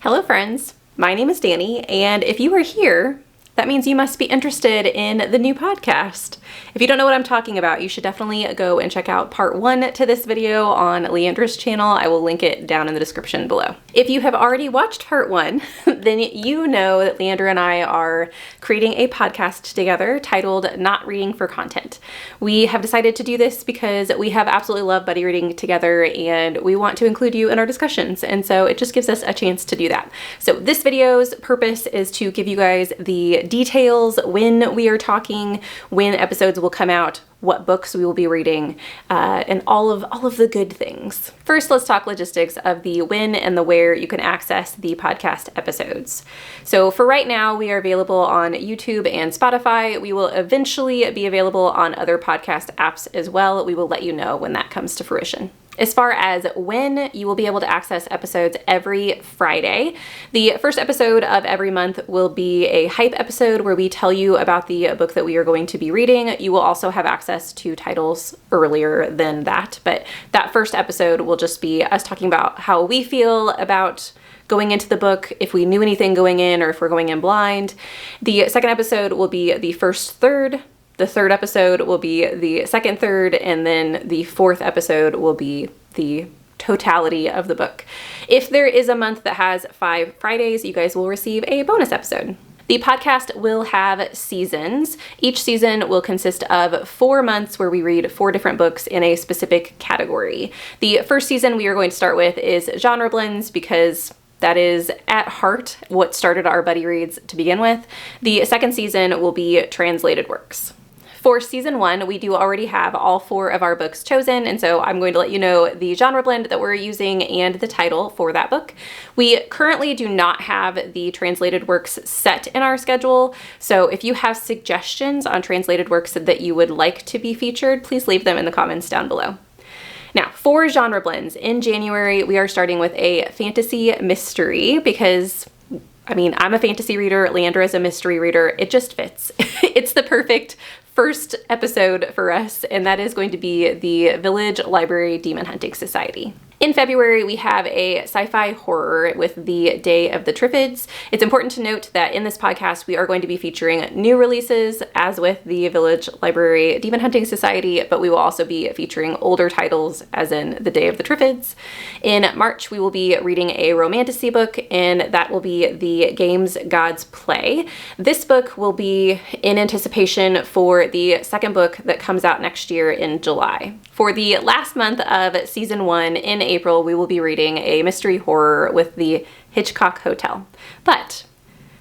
Hello friends, my name is Danny, and if you are here, that means you must be interested in the new podcast. If you don't know what I'm talking about, you should definitely go and check out part 1 to this video on Leandra's channel. I will link it down in the description below. If you have already watched part 1, then you know that Leandra and I are creating a podcast together titled Not Reading for Content. We have decided to do this because we have absolutely loved buddy reading together and we want to include you in our discussions. And so it just gives us a chance to do that. So this video's purpose is to give you guys the details, when we are talking, when episodes will come out, what books we will be reading, and all of the good things. First, let's talk logistics of the when and the where you can access the podcast episodes. So for right now, we are available on YouTube and Spotify. We will eventually be available on other podcast apps as well. We will let you know when that comes to fruition. As far as when, you will be able to access episodes every Friday. The first episode of every month will be a hype episode where we tell you about the book that we are going to be reading. You will also have access to titles earlier than that, but that first episode will just be us talking about how we feel about going into the book, if we knew anything going in or if we're going in blind. The second episode will be the first third. The third episode will be the second third, and then the fourth episode will be the totality of the book. If there is a month that has 5 Fridays, you guys will receive a bonus episode. The podcast will have seasons. Each season will consist of 4 months where we read 4 different books in a specific category. The first season we are going to start with is genre blends because that is at heart what started our buddy reads to begin with. The second season will be translated works. For season 1, we do already have all 4 of our books chosen, and so I'm going to let you know the genre blend that we're using and the title for that book. We currently do not have the translated works set in our schedule, so if you have suggestions on translated works that you would like to be featured, please leave them in the comments down below. Now, for genre blends, in January, we are starting with a fantasy mystery because I'm a fantasy reader, Leandra is a mystery reader, it just fits. It's the perfect first episode for us, and that is going to be the Village Library Demon Hunting Society. In February, we have a sci-fi horror with the Day of the Triffids. It's important to note that in this podcast, we are going to be featuring new releases, as with the Village Library Demon Hunting Society, but we will also be featuring older titles, as in the Day of the Triffids. In March, we will be reading a romantasy book, and that will be The Games Gods Play. This book will be in anticipation for the second book that comes out next year in July. For the last month of season 1 in April, we will be reading a mystery horror with the Hitchcock Hotel. But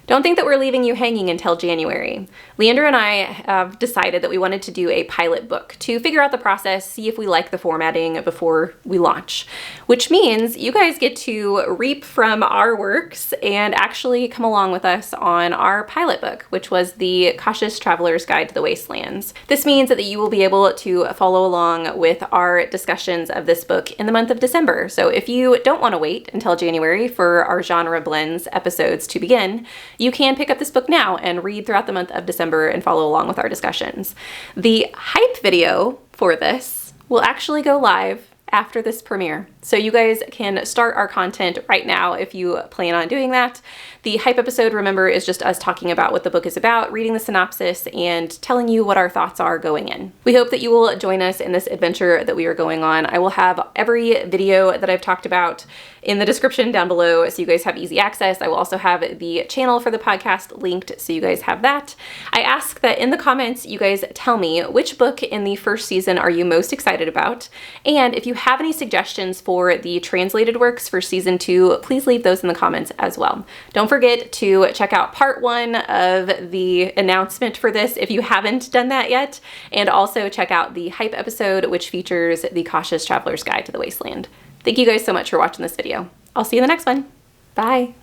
don't think that we're leaving you hanging until January. Leandra and I have decided that we wanted to do a pilot book to figure out the process, see if we like the formatting before we launch, which means you guys get to reap from our works and actually come along with us on our pilot book, which was the Cautious Traveler's Guide to the Wastelands. This means that you will be able to follow along with our discussions of this book in the month of December. So if you don't want to wait until January for our genre blends episodes to begin, you can pick up this book now and read throughout the month of December and follow along with our discussions. The hype video for this will actually go live after this premiere. So you guys can start our content right now if you plan on doing that. The hype episode, remember, is just us talking about what the book is about, reading the synopsis, and telling you what our thoughts are going in. We hope that you will join us in this adventure that we are going on. I will have every video that I've talked about in the description down below so you guys have easy access. I will also have the channel for the podcast linked so you guys have that. I ask that in the comments you guys tell me which book in the first season are you most excited about, and if you have any suggestions for the translated works for season 2, please leave those in the comments as well. Don't forget to check out part 1 of the announcement for this if you haven't done that yet, and also check out the hype episode, which features the Cautious Traveler's Guide to the Wasteland. Thank you guys so much for watching this video. I'll see you in the next one. Bye.